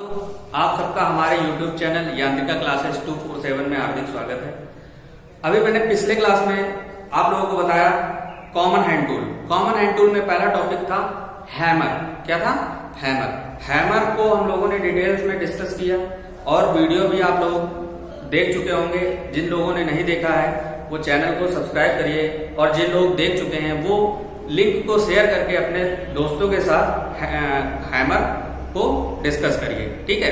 आप सबका हमारे YouTube चैनल यांत्रिका क्लासेस 247 में हार्दिक स्वागत है। अभी मैंने पिछले क्लास में आप लोगों को बताया common hand tool. Common hand tool में पहला टॉपिक था हैमर। क्या था? हैमर। हैमर को हम लोगों ने डिटेल्स में डिस्कस किया और वीडियो भी आप लोग देख चुके होंगे। जिन लोगों ने नहीं देखा है वो चैनल को सब्सक्राइब करिए और जिन लोग देख चुके हैं वो लिंक को शेयर करके अपने दोस्तों के साथ हैमर को डिस्कस करिए। ठीक है,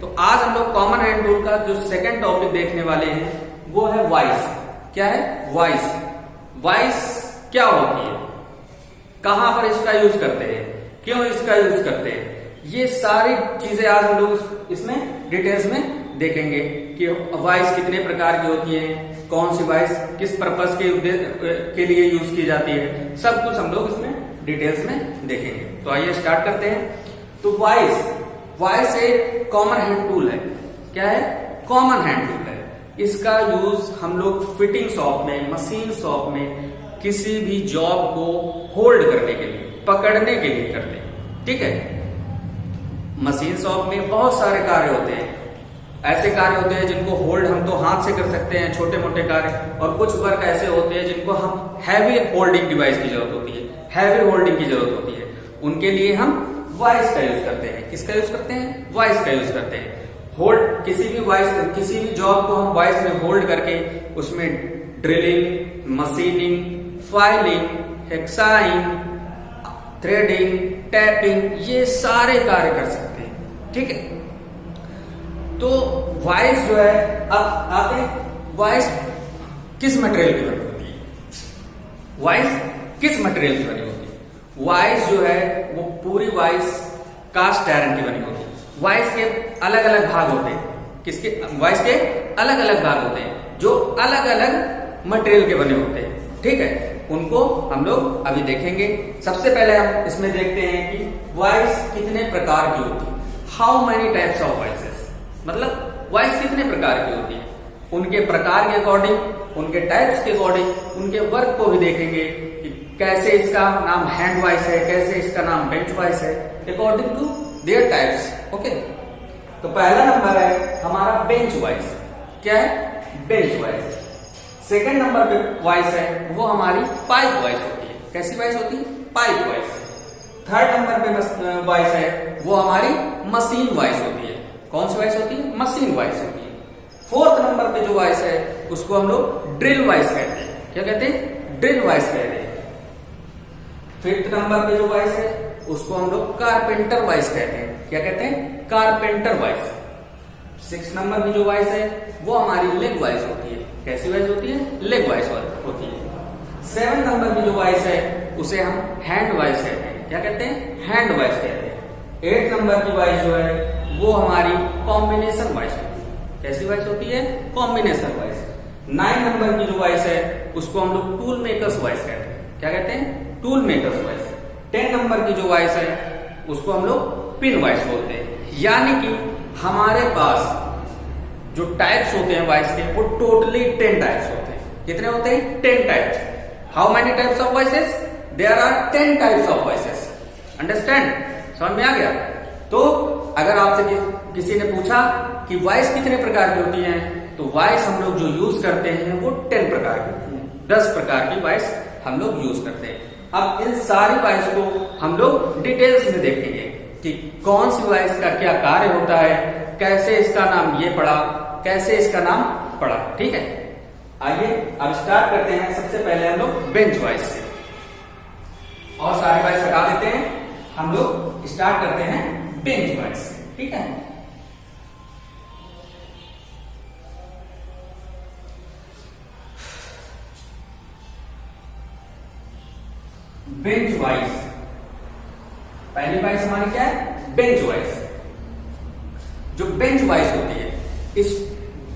तो आज हम लोग कॉमन हैंड टूल का जो सेकंड टॉपिक देखने वाले हैं वो है वाइस। क्या है? वाइस। वाइस क्या होती है, कहां पर इसका यूज करते हैं, क्यों इसका यूज करते हैं, ये सारी चीजें आज हम लोग इसमें डिटेल्स में देखेंगे कि वाइस कितने प्रकार की होती है, कौन सी वाइस किस पर्पस के लिए यूज की जाती है, सब कुछ हम लोग इसमें डिटेल्स में देखेंगे। तो आइए स्टार्ट करते हैं। तो वाइस एक कॉमन हैंड टूल है। क्या है? कॉमन हैंड टूल है। इसका यूज हम लोग फिटिंग शॉप में, मशीन शॉप में किसी भी जॉब को होल्ड करने के लिए, पकड़ने के लिए करते हैं। ठीक है, मशीन शॉप में बहुत सारे कार्य होते हैं। ऐसे कार्य होते हैं जिनको होल्ड हम तो हाथ से कर सकते हैं, छोटे मोटे कार्य, और कुछ वर्क ऐसे होते हैं जिनको हम हैवी होल्डिंग डिवाइस की जरूरत होती है, हैवी होल्डिंग की जरूरत होती है। उनके लिए हम वाइस का यूज करते हैं। किसका यूज करते हैं? वाइस का यूज करते हैं। होल्ड किसी भी जॉब को हम वाइस में होल्ड करके उसमें drilling, machining, filing, hexing, threading, tapping, ये सारे कार्य कर सकते हैं। ठीक है, तो वाइस जो है, अब आते हैं वाइस किस मटेरियल की बनी होती है। वाइस किस मटेरियल की बनी होती है? वाइस जो है वो पूरी वाइस कास्ट आयरन की बनी होती है। वाइस के अलग अलग भाग होते हैं। किसके? वाइस के अलग अलग भाग होते हैं जो अलग अलग मटेरियल के बने होते हैं। ठीक है, उनको हम लोग अभी देखेंगे। सबसे पहले हम इसमें देखते हैं कि वाइस कितने प्रकार की होती है। How many types of vices, मतलब वाइस कितने प्रकार की होती है। उनके प्रकार के अकॉर्डिंग, उनके टाइप्स के अकॉर्डिंग, उनके वर्क को भी देखेंगे कि कैसे इसका नाम हैंड वाइस है, कैसे इसका नाम बेंच वाइस है, according to their types. Okay, तो पहला नंबर है हमारा बेंच वाइस। क्या है? Bench vice. सेकंड नंबर पे वाइस है वो हमारी पाइप वाइस होती है। कैसी वाइस होती है? Pipe vice. थर्ड नंबर पे वाइस है वो हमारी मशीन वाइस होती है। कौन सी वाइस होती है? मशीन वाइस होती है। फोर्थ नंबर पे जो वाइस है उसको हम लोग ड्रिल वाइस कहते हैं। क्या कहते हैं? ड्रिल वाइस कहते हैं। फिफ्थ नंबर पे जो वाइस है उसको हम लोग कारपेंटर वाइस कहते हैं। क्या कहते हैं? Carpenter vice. सिक्स नंबर की जो वाइस है वो हमारी लेग वाइस होती है। कैसी वाइस होती है? लेग वाइस होती है। सेवन नंबर की जो वाइस है उसे हम हैंड वाइस कहते हैं। क्या कहते हैं? हैंड वाइस कहते हैं। एट नंबर की वाइस जो है वो हमारी कॉम्बिनेशन वाइस होती है। कैसी वाइस होती है? Combination vice. नाइन नंबर की जो वाइस है उसको हम लोग टूल मेकर्स वाइस कहते हैं। क्या कहते हैं? Tool makers vice. 10 नंबर की जो वाइस है उसको हम लोग पिन वाइस बोलते हैं। यानी कि हमारे पास जो टाइप्स होते हैं वाइस के वो टोटली 10 टाइप्स होते हैं। कितने होते हैं? 10 types. How many types of vices? There are 10 types of vices. Understand? समझ में आ गया? तो अगर आपसे किसी ने पूछा कि वाइस कितने प्रकार की होती है, तो वाइस हम लोग जो यूज करते हैं वो 10 प्रकार की होती है। 10 प्रकार की वाइस हम लोग यूज करते हैं। अब इन सारी वाइस को हम लोग डिटेल्स में देखेंगे कि कौन सी वाइस का क्या कार्य होता है, कैसे इसका नाम ये पड़ा, कैसे इसका नाम पड़ा। ठीक है, आइए अब स्टार्ट करते हैं। सबसे पहले हम लोग बेंच वाइस से, और सारी वाइस हटा देते हैं। हम लोग स्टार्ट करते हैं बेंच वाइस से। ठीक है, बेंच वाइस। पहली वाइस हमारी क्या है? Bench vice. जो बेंच वाइस होती है, इस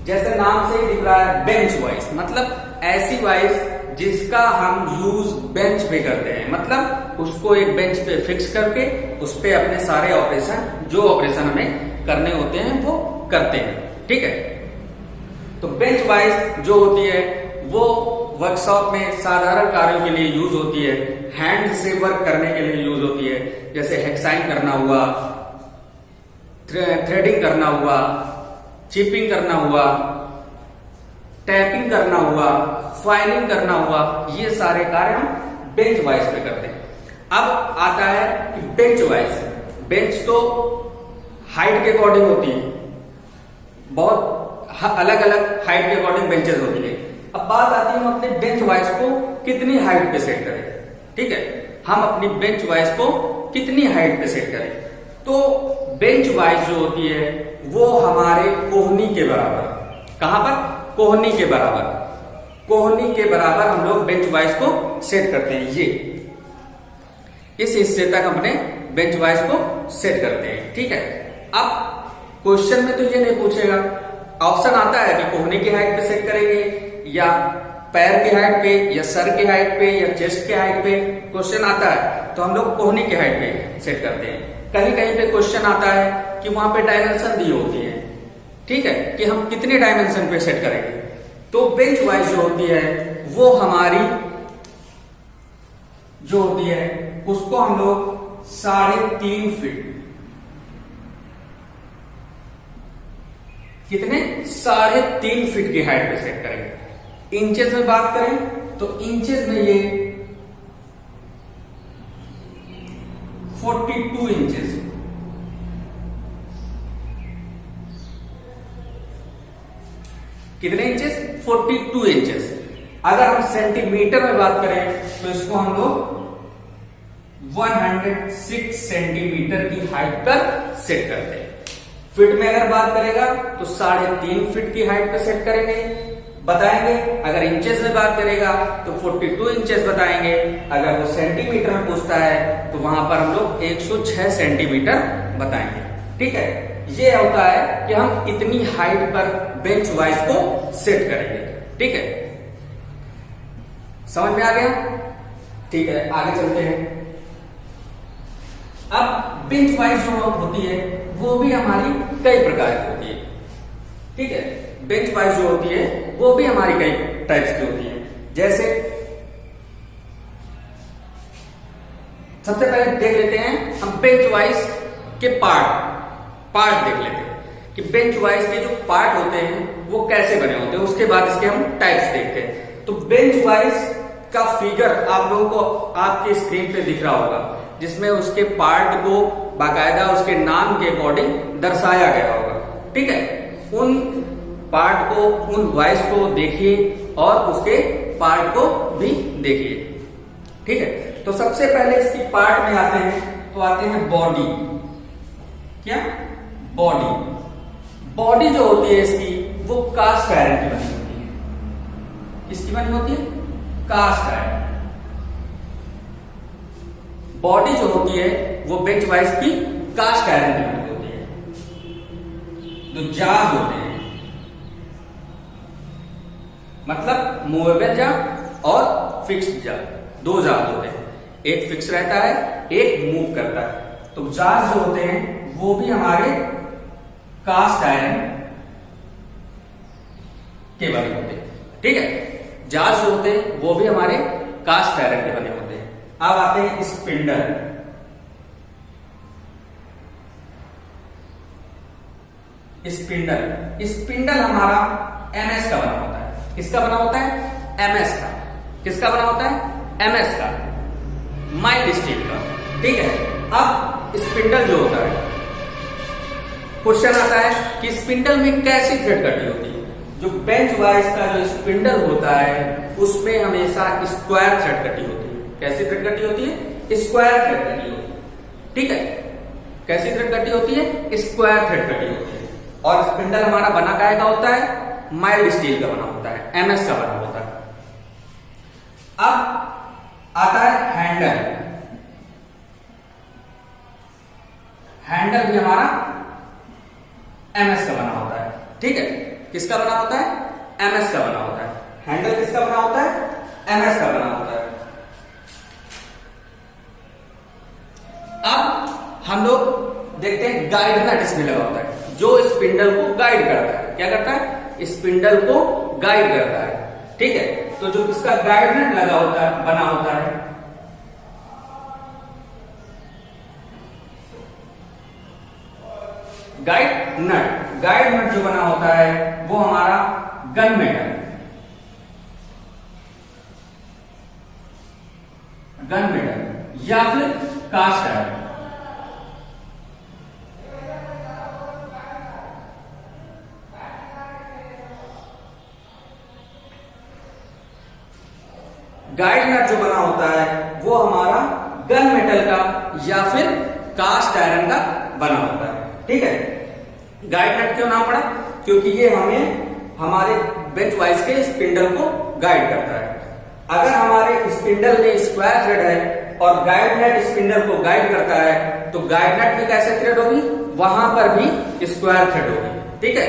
जैसे नाम से ही दिख रहा है बेंच वाइस, मतलब ऐसी वाइस जिसका हम यूज बेंच पे करते हैं। मतलब उसको एक बेंच पे फिक्स करके उस पे अपने सारे ऑपरेशन, जो ऑपरेशन हमें करने होते हैं वो करते हैं। ठीक है, तो बेंच वाइस जो होती है वो वर्कशॉप में साधारण कार्यों के लिए यूज होती है, हैंड से वर्क करने के लिए यूज होती है। जैसे हेक्साइन करना हुआ, थ्रेडिंग करना हुआ, चिपिंग करना हुआ, टैपिंग करना हुआ, फाइलिंग करना हुआ, ये सारे कार्य हम बेंच वाइज पे करते हैं। अब आता है कि बेंच वाइज, बेंच तो हाइट के अकॉर्डिंग होती है, बहुत अलग अलग हाइट के अकॉर्डिंग बेंचेस होती है। अब बात आती है हम अपने बेंच वाइज को कितनी हाइट पे सेट करें। ठीक है, हम अपनी बेंच वाइज को कितनी हाइट पे सेट करें। तो बेंच वाइज जो होती है वो हमारे कोहनी के बराबर, कहां पर, कोहनी के बराबर, कोहनी के बराबर हम लोग बेंच वाइज को सेट करते हैं। ये इस हिस्से तक हमने बेंच वाइज को सेट करते हैं। ठीक है, अब क्वेश्चन में तो ये नहीं पूछेगा, ऑप्शन आता है कि कोहनी की हाइट पे सेट करेंगे या पैर की हाइट पे या सर की हाइट पे या चेस्ट की हाइट पे, क्वेश्चन आता है तो हम लोग कोहनी की हाइट पे सेट करते हैं। कहीं कहीं पे क्वेश्चन आता है कि वहां पे डायमेंशन दी होती है, ठीक है, कि हम कितने डायमेंशन पे सेट करेंगे। तो बेंच वाइज जो होती है वो हमारी जो होती है उसको हम लोग 3.5 फीट, कितने, 3.5 फीट की हाइट पे सेट करेंगे। इंचेस में बात करें तो इंचेस में ये 42 इंचेस, कितने इंचेस, 42 इंचेस। अगर हम सेंटीमीटर में बात करें तो इसको हम लोग 106 सेंटीमीटर की हाइट पर सेट करते हैं। फीट में अगर बात करेगा तो 3.5 फीट की हाइट पर सेट करेंगे, बताएंगे। अगर इंचेस में बात करेगा तो 42 इंचेस बताएंगे। अगर वो सेंटीमीटर में पूछता है तो वहां पर हम लोग 106 सेंटीमीटर बताएंगे। ठीक है, ये होता है कि हम इतनी हाइट पर बेंच वाइज को सेट करेंगे। ठीक है, समझ में आ गया। ठीक है, आगे चलते हैं। अब बेंच वाइज जो होती है वो भी हमारी कई प्रकार की होती है। ठीक है, बेंच वाइज जो होती है वो भी हमारी कई टाइप्स की होती है। जैसे सबसे पहले देख लेते हैं हम बेंच वाइज के पार्ट देख लेते हैं कि बेंच वाइज के जो पार्ट होते हैं वो कैसे बने होते हैं। उसके बाद इसके हम टाइप्स देखते हैं। तो बेंच वाइज का फिगर आप लोगों को आपके स्क्रीन पे दिख रहा होगा, जिसमें उसके पार्ट को बाकायदा उसके नाम के अकॉर्डिंग दर्शाया गया होगा। ठीक है, उन पार्ट को, उन वाइज को देखिए और उसके पार्ट को भी देखिए। ठीक है, तो सबसे पहले इसकी पार्ट में आते हैं तो आते हैं बॉडी। क्या, बॉडी जो होती है इसकी वो कास्ट आयरन की बनी होती है। किसकी बनी होती है, कास्ट आयरन। बॉडी जो होती है वो बेंच वाइज की कास्ट आयरन की बनी होती है। जो जाज होते हैं, मतलब मूवेबल जाज और फिक्स्ड जाज, दो जाज होते हैं। एक फिक्स रहता है, एक मूव करता है। तो जाज जो होते हैं वो भी हमारे कास्ट आयरन के बने होते हैं। ठीक है, जाज जो होते हैं वो भी हमारे कास्ट आयरन के बने होते हैं। अब आते हैं स्पिंडल। स्पिंडल हमारा एमएस का बना होता है। किसका बना होता है, एमएस का। किसका बना होता है, एमएस का, माइल्ड स्टील का। ठीक है, अब स्पिंडल जो होता है, क्वेश्चन आता है कि स्पिंडल में कैसी थ्रेड कटी होती है। जो बेंच वाइज का जो स्पिंडल होता है उसमें हमेशा स्क्वायर थ्रेड कटी होती है। कैसी थ्रेड कटी होती है, स्क्वायर थ्रेड कटी होती है। ठीक है, कैसी थ्रेड कटी होती है, स्क्वायर थ्रेड कटी होती है। और स्पिंडल हमारा बना काहे का होता है, माइल्ड स्टील का बना होता है, एमएस का बना होता है। अब आता है हैंडल। हैंडल भी हमारा एमएस का बना होता है। ठीक है, किसका बना होता है, एमएस का बना होता है। हैंडल किसका बना होता है, एमएस का बना होता है। अब हम लोग देखते हैं गाइड नट इसमें लगा होता है, जो स्पिंडल को गाइड करता है। क्या करता है, स्पिंडल को गाइड करता है। ठीक है, तो जो इसका गाइड नट लगा होता है, बना होता है, गाइड नट जो बना होता है वो हमारा गन मेटल या फिर कास्ट आयरन। गाइड नट जो बना होता है वो हमारा गन मेटल का या फिर कास्ट आयरन का बना होता है। ठीक है, गाइड नट क्यों नाम पड़ा? क्योंकि ये हमें हमारे बेंच वाइज के स्पिंडल को गाइड करता है। अगर हमारे स्पिंडल में स्क्वायर थ्रेड है और गाइड नट स्पिंडल को गाइड करता है तो गाइड नट भी कैसे थ्रेड होगी? वहां पर भी स्क्वायर थ्रेड होगी। ठीक है,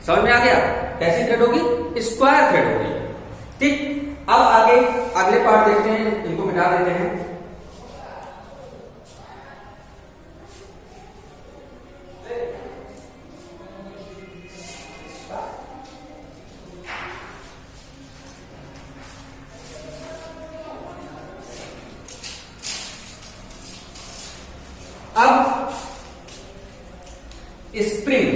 समझ में आ गया? कैसी थ्रेड होगी? स्क्वायर थ्रेड होगी। ठीक, अब आगे अगले पार्ट देखते हैं, इनको मिटा देते हैं। अब स्प्रिंग,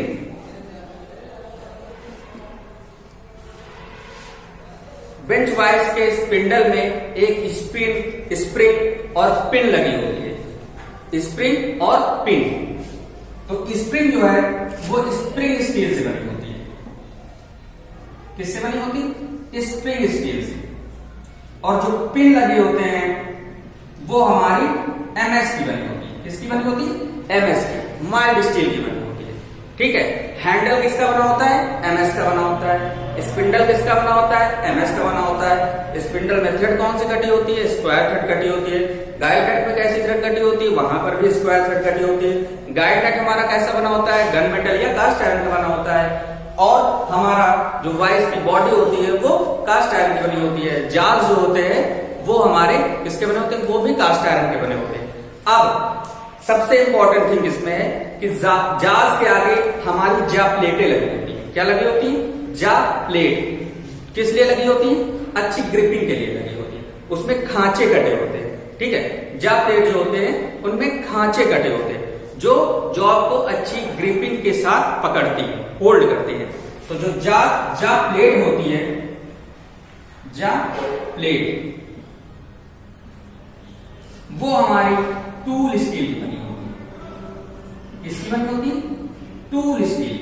बेंच वाइज के स्पिंडल में एक स्प्रिंग और पिन लगी होती है। स्प्रिंग और पिन, तो स्प्रिंग जो है वो स्प्रिंग स्टील से बनी होती है। किससे बनी होती? स्प्रिंग स्टील से। और जो पिन लगे होते हैं वो हमारी एमएस की बनी होती है। किसकी बनी होती है? एमएस की, माइल्ड स्टील की बनी होती है। ठीक है, हैंडल किसका बना होता है? एमएस का बना होता है। स्पिंडल किसका बना होता है? एमएस का बना होता है। स्पिंडल में थ्रेड कौन सी कटी होती है? स्क्वायर थ्रेड कटी होती है। गाइड नट में कैसी थ्रेड कटी होती है? वहां पर भी स्क्वायर थ्रेड कटी होती है। गाइड नट हमारा कैसा बना होता है? गन मेटल या कास्ट आयरन का बना होता है। और हमारा जो वाइज की बॉडी होती है वो कास्ट आयरन की बनी होती है। जार्स जो होते हैं वो हमारे किसके बने होते हैं? वो भी कास्ट आयरन के बने होते हैं। अब सबसे इंपॉर्टेंट थिंग इसमें है कि जार्स के आगे हमारी जा प्लेटें लगी होती है। क्या लगी होती है? जा प्लेट। किस लिए लगी होती है? अच्छी ग्रिपिंग के लिए लगी होती है। उसमें खांचे कटे होते हैं। ठीक है, जा प्लेट जो होते हैं उनमें खांचे कटे होते हैं जो जॉब को अच्छी ग्रिपिंग के साथ पकड़ती है, होल्ड करती है। तो जो जा प्लेट होती है, जा प्लेट वो हमारी टूल स्टील की बनी होती है। किसकी बनी होती है? Tool steel.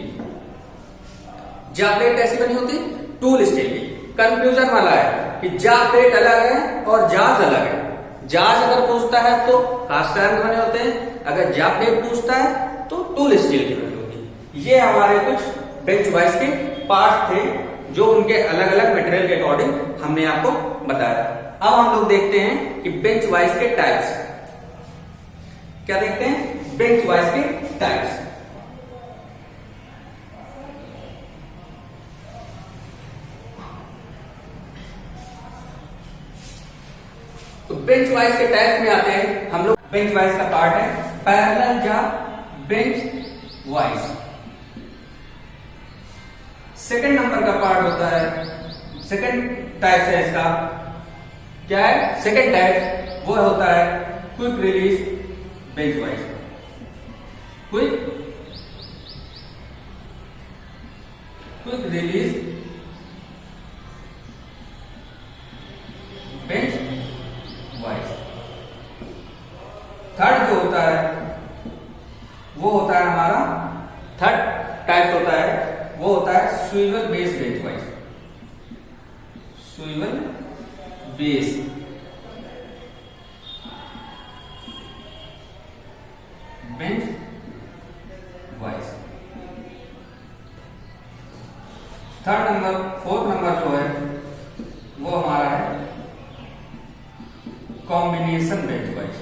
जा प्लेट कैसी बनी होती है? टूल स्टील की। कंफ्यूजन वाला है कि जा प्लेट अलग है और जाज अलग है। जाज अगर पूछता है तो कास्ट आयरन के बने होते हैं, अगर जा प्लेट पूछता है तो टूल स्टील की बनी होती है। ये हमारे कुछ बेंच वाइज के पार्ट थे जो उनके अलग अलग मटेरियल के अकॉर्डिंग हमने आपको बताया। अब हम लोग देखते हैं कि बेंच वाइज के टाइप्स। क्या देखते हैं? बेंच वाइज के टाइप्स। तो बेंच वाइज के टाइप्स में आते हैं हम लोग। बेंच वाइज का पार्ट है पैरेलल जा बेंच वाइज। सेकंड नंबर का पार्ट होता है, सेकंड टाइप है इसका। क्या है सेकंड टाइप? वो होता है quick release bench wise. Quick release bench wise. Third जो होता है वो होता है हमारा, थर्ड टाइप होता है वो होता है swivel base bench wise. Swivel base bench wise. Third number, fourth number जो है वो हमारा है कॉम्बिनेशन बेंच वाइज।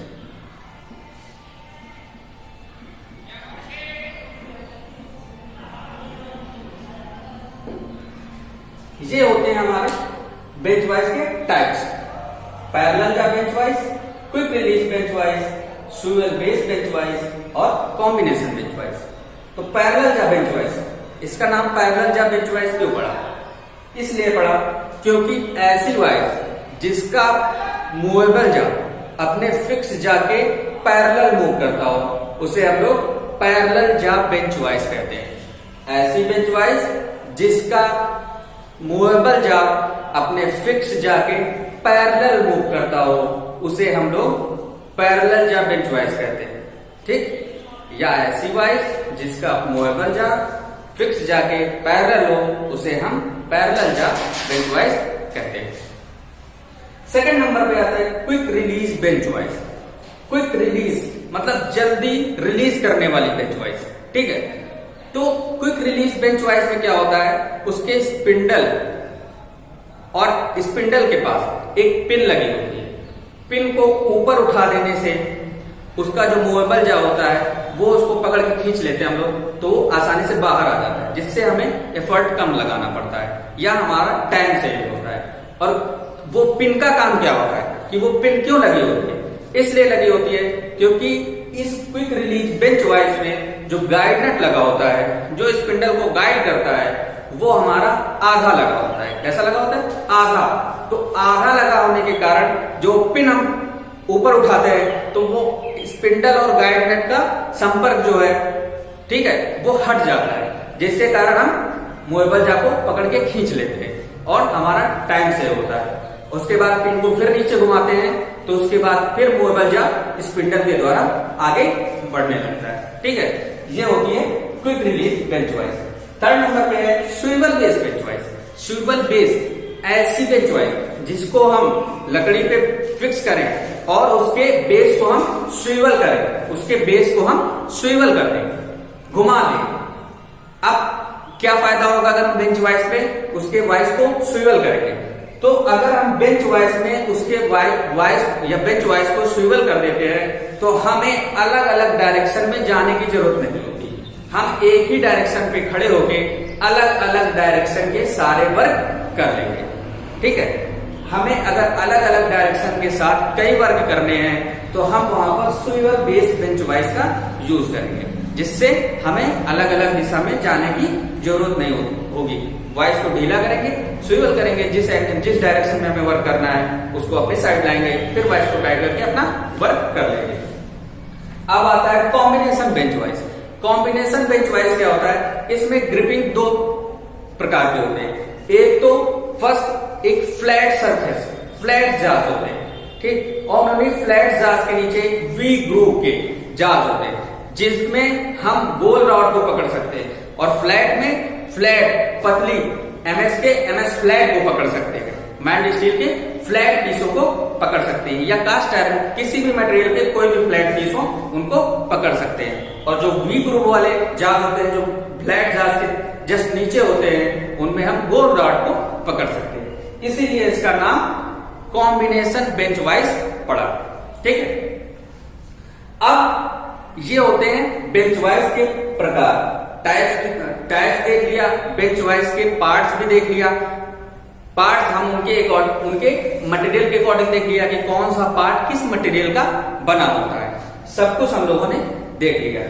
ये होते हैं हमारे बेंच वाइज के टाइप्स। पैरेलल जा bench wise, quick release bench wise, swivel base bench wise और कॉम्बिनेशन बेंच वाइज। तो पैरेलल जा बेंच वाइज, इसका नाम पैरेलल जा बेंच वाइज क्यों पड़ा? इसलिए पड़ा क्योंकि ऐसी वाइज जिसका मूवेबल जा अपने फिक्स जा के पैरेलल मूव करता हो उसे हम लोग पैरेलल जा बेंच वाइज कहते हैं। ऐसी बेंच वाइज जिसका मूवेबल जा अपने फिक्स जा के पैरेलल मूव करता हो, उसे हम लोग पैरेलल जा बेंच वाइज कहते हैं। ठीक, या ऐसी वाइज जिसका मूवेबल जा फिक्स जाके पैरेलल हो, उसे हम पैरेलल जा बेंच वाइज कहते हैं। सेकंड नंबर पे आता है quick release bench wise. Quick release मतलब जल्दी रिलीज करने वाली बेंच वाइज। ठीक है, तो क्विक रिलीज बेंच वाइज में क्या होता है, उसके स्पिंडल और स्पिंडल के पास एक पिन लगी होती है। पिन को ऊपर उठा देने से उसका जो मूवेबल जा होता है वो उसको पकड़ के खींच लेते हैं हम लोग, तो आसानी से बाहर आ जाता है, जिससे हमें एफर्ट कम लगाना पड़ता है या हमारा टाइम सेव होता है। और वो पिन का काम क्या होता है कि वो पिन क्यों लगी होती है, इसलिए लगी होती है क्योंकि इस क्विक रिलीज बेंच वाइज में जो गाइड नट लगा होता है, जो स्पिंडल को गाइड करता है, वो हमारा आधा लगा होता है। कैसा लगा होता है? आधा। तो आधा लगा होने के कारण जो पिन हम ऊपर उठाते हैं तो वो स्पिंडल और गाइड नट का संपर्क जो है, ठीक है, वो हट जाता है, जिसके कारण हम मूवेबल जा को पकड़ के खींच लेते हैं और हमारा टाइम सेव होता है। उसके बाद पिन को फिर नीचे घुमाते हैं तो उसके बाद फिर मूवेबल जा स्पिंडल के द्वारा आगे बढ़ने लगता है। ठीक है, ये होती है quick release bench wise. Third number पे है swivel base bench wise. Swivel base ऐसी बेंच वाइज जिसको हम लकड़ी पे फिक्स करें और उसके बेस को हम स्विवल करें, उसके बेस को हम स्विवल कर दें, घुमा दें। अब क्या फायदा होगा अगर हम बेंच वाइज पे उसके वाइज को स्विवल करेंगे? तो अगर हम बेंच वाइज में उसके वाइज या बेंच वाइज को स्विवल कर देते हैं तो हमें अलग अलग डायरेक्शन में जाने की जरूरत नहीं होती। हम एक ही डायरेक्शन पे खड़े होके अलग अलग डायरेक्शन के सारे वर्क कर लेंगे। ठीक है, हमें अगर अलग अलग डायरेक्शन के साथ कई वर्क करने हैं तो हम वहां पर स्विवल बेस बेंच वाइज का यूज करेंगे, जिससे हमें अलग अलग दिशा में जाने की जरूरत नहीं होगी। वाइज को ढीला करेंगे, स्विवल करेंगे, जिस डायरेक्शन में हमें वर्क करना है उसको अपनी साइड लाएंगे, फिर वाइज को टाइट करके अपना वर्क कर लेंगे। अब आता है combination bench wise. Combination bench wise क्या होता है, इसमें ग्रिपिंग दो प्रकार के होते हैं। एक तो फर्स्ट एक फ्लैट सरफेस, फ्लैट जाज होते हैं। ठीक, और उन्हीं फ्लैट जाज के नीचे एक वी ग्रूव के जाज होते हैं जिसमें हम गोल रॉड को पकड़ सकते हैं, और फ्लैट में फ्लैट पतली एमएस फ्लैट को पकड़ सकते हैं, मैग्नेट स्टील के फ्लैट पीसों को पकड़ सकते हैं, या कास्ट आयरन किसी भी मटेरियल के कोई भी फ्लैट पीस हो उनको पकड़ सकते हैं। और जो वी ग्रूव वाले जाज होते हैं, जो फ्लैट जाज के जस्ट नीचे होते हैं, उनमें हम गोल रॉड को पकड़ सकते हैं, इसीलिए इसका नाम कॉम्बिनेशन बेंच वाइज पड़ा। ठीक है, अब ये होते हैं बेंच वाइज के प्रकार। टाइप्स देख लिया, बेंच वाइज के पार्ट्स भी देख लिया। पार्ट्स हम उनके मटेरियल के अकॉर्डिंग देख लिया कि कौन सा पार्ट किस मटेरियल का बना होता है, सब कुछ हम लोगों ने देख लिया।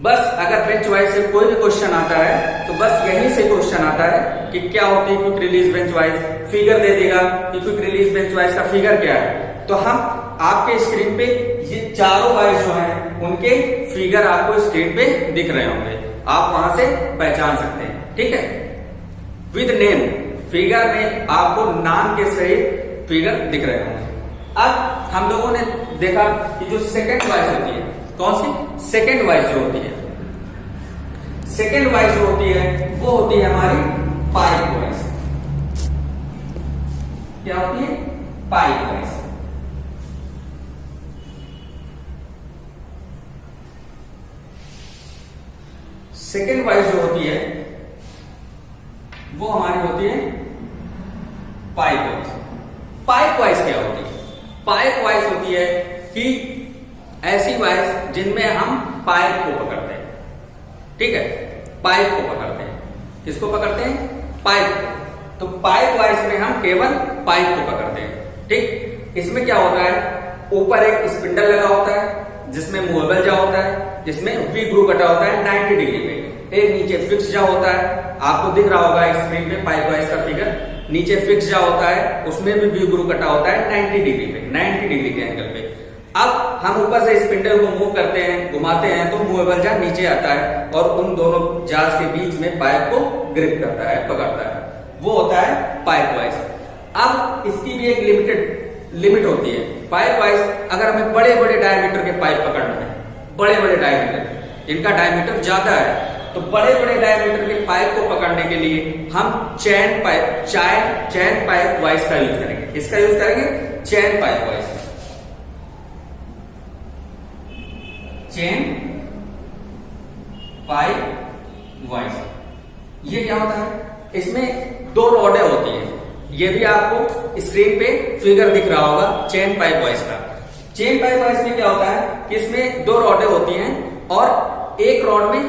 बस अगर बेंच वाइज से कोई भी क्वेश्चन आता है तो बस यहीं से क्वेश्चन आता है कि क्या होती है quick release bench vice, figure दे देगा कि क्विक रिलीज बेंच वाइज का फिगर क्या है। तो हम आपके स्क्रीन पे ये चारों वाइज जो हैं उनके फिगर आपको स्क्रीन पे दिख रहे होंगे, आप वहां से पहचान सकते हैं। ठीक है, विद नेम, फिगर में आपको नाम के सहित फिगर दिख रहे होंगे। अब हम लोगों ने देखा कि जो सेकंड वाइज होती है, कौन सी? सेकंड वाइज जो होती है, सेकंड वाइज जो होती है वो होती है हमारी पाइप वाइज। क्या होती है? Pipe wise. सेकंड वाइज जो होती है वो हमारी होती है पाइप वाइज। पाइप वाइज क्या होती है? पाइप वाइज होती है कि ऐसी वाइज जिनमें हम पाइप को पकड़ते हैं। ठीक है, पाइप को पकड़ते हैं। किसको पकड़ते हैं? पाइप को। तो पाइप वाइज में हम केवल पाइप को पकड़ते हैं। ठीक, इसमें क्या होता है, ऊपर एक स्पिंडल लगा होता है जिसमें मूवेबल जा होता है, जिसमें वी ग्रूव कटा होता है 90 डिग्री पे। एक नीचे फिक्स जा होता है, आपको दिख रहा होगा स्क्रीन पे पाइप वाइज का फिगर। नीचे फिक्स जा होता है, उसमें भी वी ग्रूव कटा होता है 90 डिग्री पे, 90 डिग्री के एंगल पे। अब हम ऊपर से स्पिंडल को मूव करते हैं, घुमाते हैं, तो मूवेबल जार नीचे आता है और उन दोनों जार्स के बीच में पाइप को ग्रिप करता है, पकड़ता है, वो होता है पाइप वाइज। अब इसकी भी एक लिमिट होती है। पाइप वाइज अगर हमें बड़े बड़े डायमीटर के पाइप पकड़ना है, बड़े बड़े डायमीटर, इनका डायमीटर ज्यादा है, तो बड़े बड़े डायमीटर के पाइप को पकड़ने के लिए हम चैन पाइप वाइज का यूज करेंगे। किसका यूज करेंगे? चैन पाइप वाइज। चैन पाइप वाइज ये क्या होता है? इसमें दो रॉडें होती हैं, ये भी आपको स्क्रीन पे फिगर दिख रहा होगा चैन पाइप वाइज का। चैन पाइप वाइज में क्या होता है कि इसमें दो रॉडें होती हैं और एक रॉड में,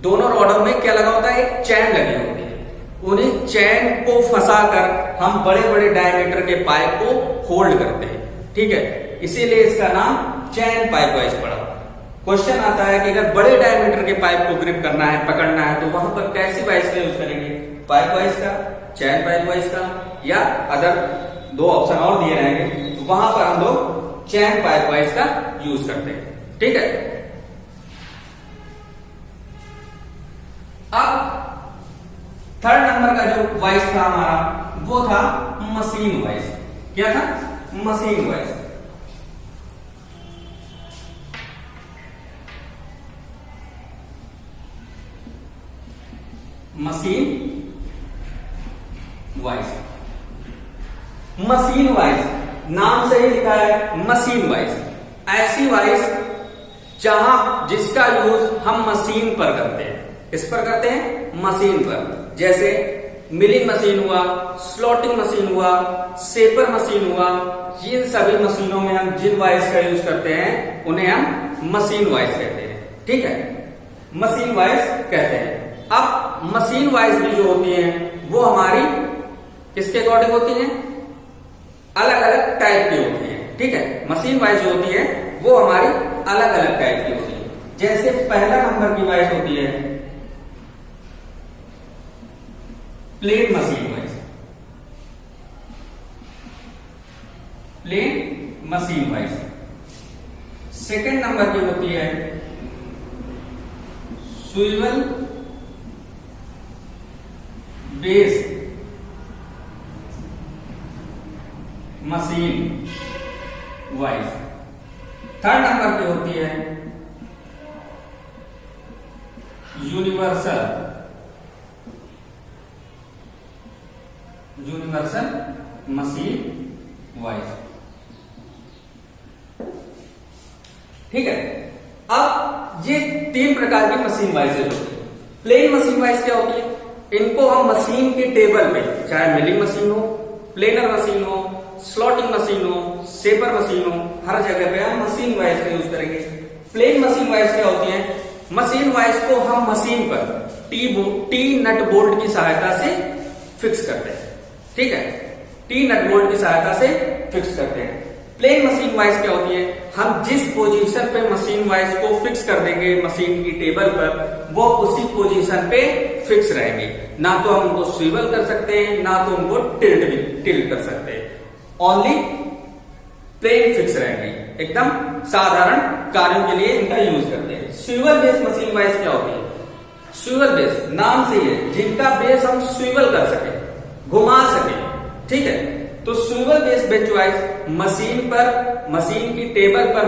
दोनों रॉडों में क्या लगा होता है? एक चैन लगी होती है। उन्हीं चैन को फंसाकर हम बड़े बड़े डायमीटर के पाइप को होल्ड करते हैं, ठीक है, इसीलिए इसका नाम चैन पाइप वाइज पड़ा। क्वेश्चन आता है कि अगर बड़े डायमीटर के पाइप को ग्रिप करना है, पकड़ना है, तो वहां पर कैसी वाइज का यूज करेंगे? पाइप वाइज का, चैन पाइप वाइज का, या अदर दो ऑप्शन और दिए रहेंगे, तो वहां पर हम लोग चैन पाइप वाइज का यूज करते हैं, ठीक है। अब थर्ड नंबर का जो वाइज था हमारा, वो था मशीन वाइज। क्या था? Machine wise. Machine wise, machine wise नाम से ही लिखा है मशीन वाइज। ऐसी वाइज जहां जिसका यूज हम मशीन पर करते हैं। किस पर करते हैं? मशीन पर। जैसे मिलिंग मशीन हुआ, स्लॉटिंग मशीन हुआ, शेपर मशीन हुआ, इन सभी मशीनों में हम जिन वाइज का यूज करते हैं उन्हें हम मशीन वाइज कहते हैं, ठीक है, मशीन वाइज कहते हैं। अब मशीन वाइज भी जो होती हैं वो हमारी किसके अकॉर्डिंग होती हैं? अलग अलग टाइप की होती हैं, ठीक है। मशीन वाइज जो होती है वो हमारी अलग अलग टाइप की होती है। जैसे पहला नंबर की वाइज होती है plain machine vice, plain machine vice. Second number की होती है swivel base machine vice. Third number की होती है यूनिवर्सल मशीन वाइज, ठीक है। अब ये तीन प्रकार की मशीन वाइज होती है। प्लेन मशीन वाइज क्या होती है? इनको हम मशीन के टेबल पे, चाहे मिलिंग मशीन हो, प्लेनर मशीन हो, स्लॉटिंग मशीन हो, शेपर मशीन हो, हर जगह पे हम मशीन वाइज का यूज करेंगे। प्लेन मशीन वाइज क्या होती है? मशीन वाइज को हम मशीन पर टी नट बोल्ट की सहायता से फिक्स करते हैं, ठीक है, टी नट बोल्ट की सहायता से फिक्स करते हैं। प्लेन मशीन वाइज क्या होती है? हम जिस पोजीशन पे मशीन वाइज को फिक्स कर देंगे मशीन की टेबल पर, वो उसी पोजीशन पे फिक्स रहेंगे। ना तो हम उनको स्विवल कर सकते हैं, ना तो उनको टिल्ट कर सकते हैं, ओनली प्लेन फिक्स रहेंगे। एकदम साधारण कार्यों के लिए इनका यूज करते हैं। स्विवल बेस मशीन वाइज क्या होती है? स्विवल बेस नाम से ही है, जिनका बेस हम स्विवल कर सके, घुमा सके, ठीक है। तो swivel base bench wise machine पर, मशीन की टेबल पर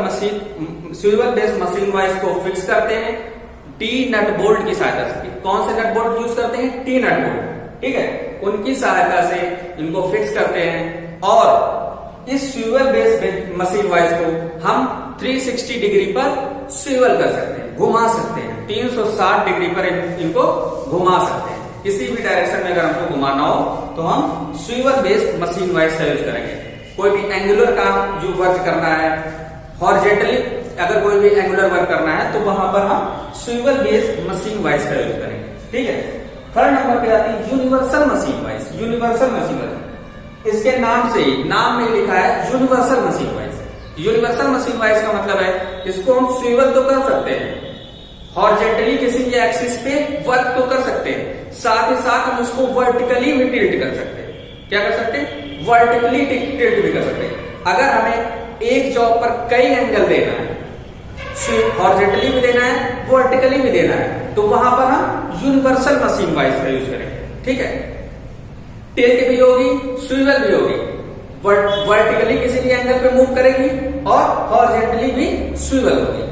स्विवल बेस मशीन वाइज को फिक्स करते हैं टी नट बोल्ट की सहायता से। कौन से नट बोल्ट यूज करते हैं? टी नट बोल्ट, ठीक है, उनकी सहायता से इनको फिक्स करते हैं। और इस स्विवल बेस मशीन वाइज को हम 360 डिग्री पर स्विवल कर सकते हैं, घुमा सकते हैं, 360 डिग्री पर इनको घुमा सकते हैं। किसी भी डायरेक्शन में अगर हमको घुमाना हो तो हम स्विवल बेस्ड मशीन वाइज का यूज करेंगे। कोई भी एंगुलर काम जो वर्क करना है, हॉरिजॉन्टली अगर कोई भी एंगुलर वर्क करना है, तो वहां पर हम स्विवल बेस्ड मशीन वाइज का यूज करेंगे, ठीक है। थर्ड नंबर पे आती है universal machine wise. Universal machine wise, इसके नाम से ही, नाम में लिखा है universal machine wise. Universal machine wise का मतलब है इसको हम स्विवल तो कर सकते हैं, हॉरिजॉन्टली किसी भी एक्सिस पे वर्क तो कर सकते हैं, साथ ही साथ हम उसको वर्टिकली भी टिल्ट कर सकते हैं। क्या कर सकते हैं? वर्टिकली टिल्ट भी कर सकते हैं। अगर हमें एक जॉब पर कई एंगल देना है, हॉरिजॉन्टली भी देना है, वर्टिकली भी देना है, तो वहां पर हम यूनिवर्सल मशीन वाइज का यूज करेंगे। ठीक है, टिल्ट भी होगी, स्विवल भी होगी, वर्टिकली किसी भी एंगल पे मूव करेगी और हॉरिजॉन्टली भी स्विवल होगी।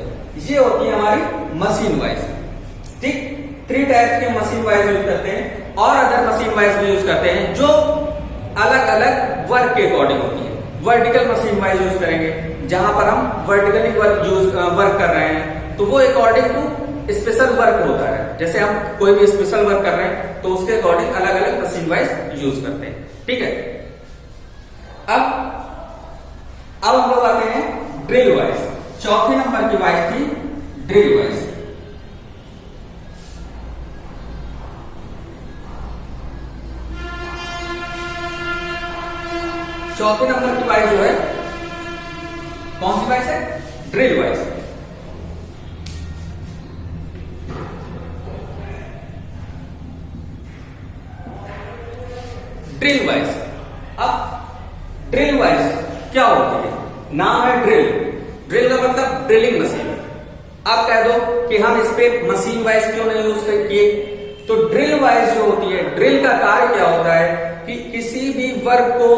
ये होती है हमारी मशीन वाइज। ठीक, 3 टाइप्स के मशीन वाइज यूज करते हैं और अदर मशीन वाइज भी यूज करते हैं जो अलग अलग वर्क के अकॉर्डिंग होती है। वर्टिकल मशीन वाइज यूज करेंगे जहां पर हम वर्टिकली वर्क कर रहे हैं, तो वो अकॉर्डिंग टू स्पेशल वर्क होता है। जैसे हम कोई भी स्पेशल वर्क कर रहे हैं तो उसके अकॉर्डिंग अलग अलग मशीन वाइज यूज करते हैं। ठीक है, अब हम लोग आते हैं ड्रिल वाइज। चौथे नंबर की वाइज थी ड्रिल वाइज। चौथे नंबर की वाइज जो है कौन सी वाइज है? Drill wise. ड्रिल वाइज, अब ड्रिल वाइज क्या होती है? नाम है ड्रिल। ड्रिल का मतलब ड्रिलिंग मशीन। आप कह दो कि हम इस पे मशीन वाइज क्यों नहीं यूज किए, तो ड्रिल वाइज जो होती है, ड्रिल का कार्य क्या होता है कि किसी भी वर्क को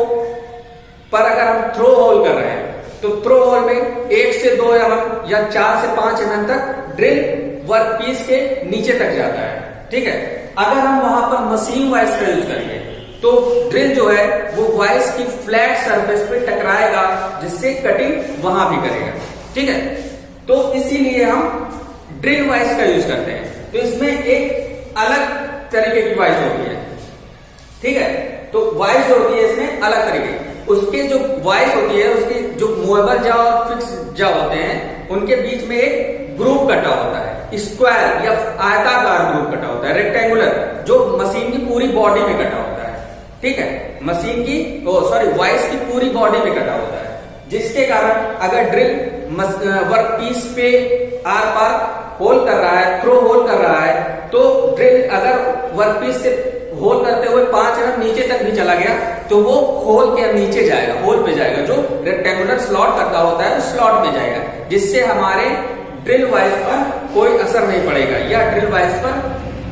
पर अगर हम थ्रो होल कर रहे हैं तो थ्रो होल में 1 से 2 mm या 4 से 5 mm तक ड्रिल वर्क पीस के नीचे तक जाता है। ठीक है, अगर हम वहां पर मशीन वाइज का यूज करेंगे तो ड्रिल जो है वो वाइस की फ्लैट सरफेस पे टकराएगा, जिससे कटिंग वहां भी करेगा। ठीक है, तो इसीलिए हम ड्रिल वाइस का यूज करते हैं। तो इसमें एक अलग तरीके की वाइस होती है। ठीक है, तो वाइस जो होती है इसमें अलग तरीके, उसके जो वाइस होती है उसके जो मूवेबल जा और फिक्स जा होते हैं उनके बीच में एक ग्रुप कटा होता है, स्क्वायर या आयताकार ग्रुप कटा होता है, रेक्टेंगुलर, जो मशीन की पूरी बॉडी में कटा होता है। ठीक है, मशीन की वाइस की पूरी बॉडी में कटा होता है, जिसके कारण अगर ड्रिल वर्क पीस पे आर पार होल कर रहा है, थ्रो होल कर रहा है, तो ड्रिल अगर वर्क पीस से होल करते हुए 5 mm नीचे तक भी चला गया तो वो होल के नीचे जाएगा, होल पे जाएगा, जो रेक्टेंगुलर स्लॉट करता होता है स्लॉट में जाएगा, जिससे हमारे ड्रिल वाइस पर कोई असर नहीं पड़ेगा या ड्रिल वाइस पर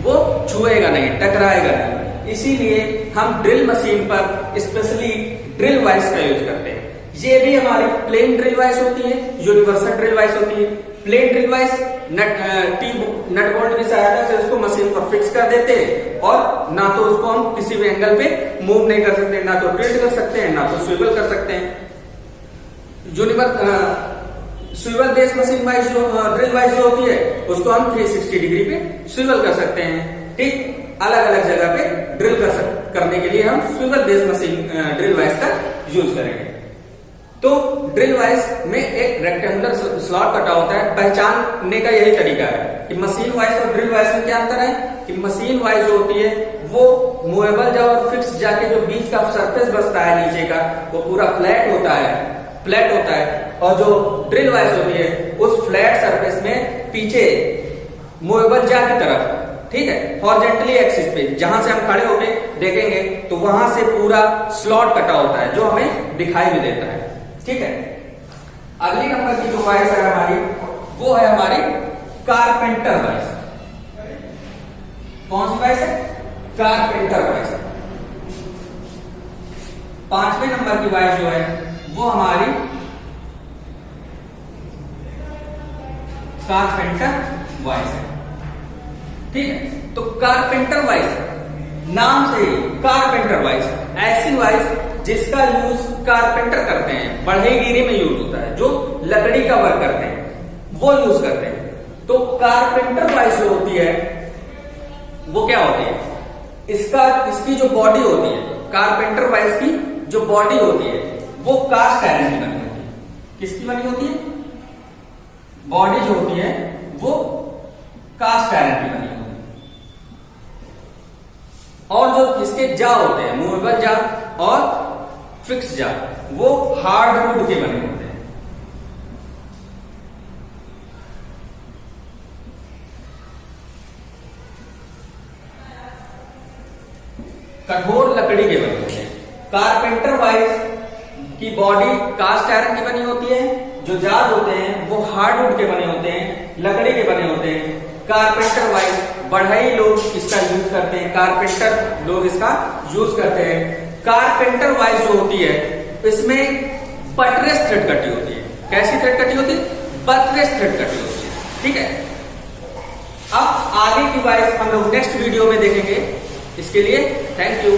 वो छुएगा नहीं, टकराएगा नहीं। इसीलिए हम ड्रिल मशीन पर स्पेशली ड्रिल वाइस का यूज करते हैं। ये भी हमारी प्लेन ड्रिल वाइस होती है, यूनिवर्सल ड्रिल वाइस होती है। Plain drill vice nut bolt की सहायता से उसको मशीन पर फिक्स कर देते हैं और ना तो उसको हम किसी भी एंगल पे मूव नहीं कर सकते, ना तो टिल्ट कर सकते हैं, ना तो स्विवल कर सकते हैं। स्विवल बेस मशीन वाइज जो ड्रिल वाइज जो होती है उसको हम 360 डिग्री पे स्विवल कर सकते हैं। ठीक, अलग अलग जगह पे ड्रिल करने के लिए हम swivel base machine drill wise का यूज करेंगे। तो ड्रिल वाइज में एक रेक्टेंगुलर स्लॉट कटा होता है। पहचानने का यही तरीका है कि मशीन वाइज और ड्रिल वाइज में क्या अंतर है कि मशीन वाइज जो होती है वो मूवेबल जा और फिक्स जाके जो बीच का सरफेस बचता है नीचे का वो पूरा फ्लैट होता है, और जो ड्रिल वाइज होती है उस फ्लैट सरफेस में पीछे मूवेबल जा की तरफ, ठीक है, हॉरिजॉन्टली एक्सिस पे जहां से हम खड़े होके देखेंगे तो वहां से पूरा स्लॉट कटा होता है जो हमें दिखाई भी देता है। ठीक है, अगली नंबर की जो वाइस है हमारी वो है हमारी कारपेंटर वाइस। कौन सी वाइस है? Carpenter vice. 5वें नंबर की वाइस जो है वो हमारी कारपेंटर वाइस है। ठीक है, तो कारपेंटर वाइस नाम से ही कारपेंटर वाइस ऐसी वाइस जिसका यूज कारपेंटर करते हैं, बढ़ईगिरी में यूज होता है, जो लकड़ी का वर्क करते हैं वो यूज करते हैं। तो कारपेंटर वाइस जो होती है वो क्या होती है? इसकी जो बॉडी होती है, कारपेंटर वाइस की जो बॉडी होती है वो कास्ट आयरन की बनी होती है। किसकी बनी होती है? बॉडी जो होती है वो कास्ट आयरन की बनी होती है। और जो इसके जा होते हैं, मूवेबल जा और फिक्स जा, वो हार्ड वुड के बने होते हैं। कठोर लकड़ी के बने होते हैं। कारपेंटर वाइज कि बॉडी कास्ट आयरन की बनी होती है, जो जार्ज होते हैं वो हार्डवुड के बने होते हैं, लकड़ी के बने होते हैं। कारपेंटर वाइज बढ़ई लोग इसका यूज करते हैं, कारपेंटर लोग इसका यूज करते हैं। कारपेंटर वाइज जो होती है इसमें बटरेस थ्रेड कटी होती है। कैसी थ्रेड कटी होती है? बटरेस थ्रेड कटी होती है। ठीक है, अब आगे की वाइज हम लोग नेक्स्ट वीडियो में देखेंगे। इसके लिए थैंक यू।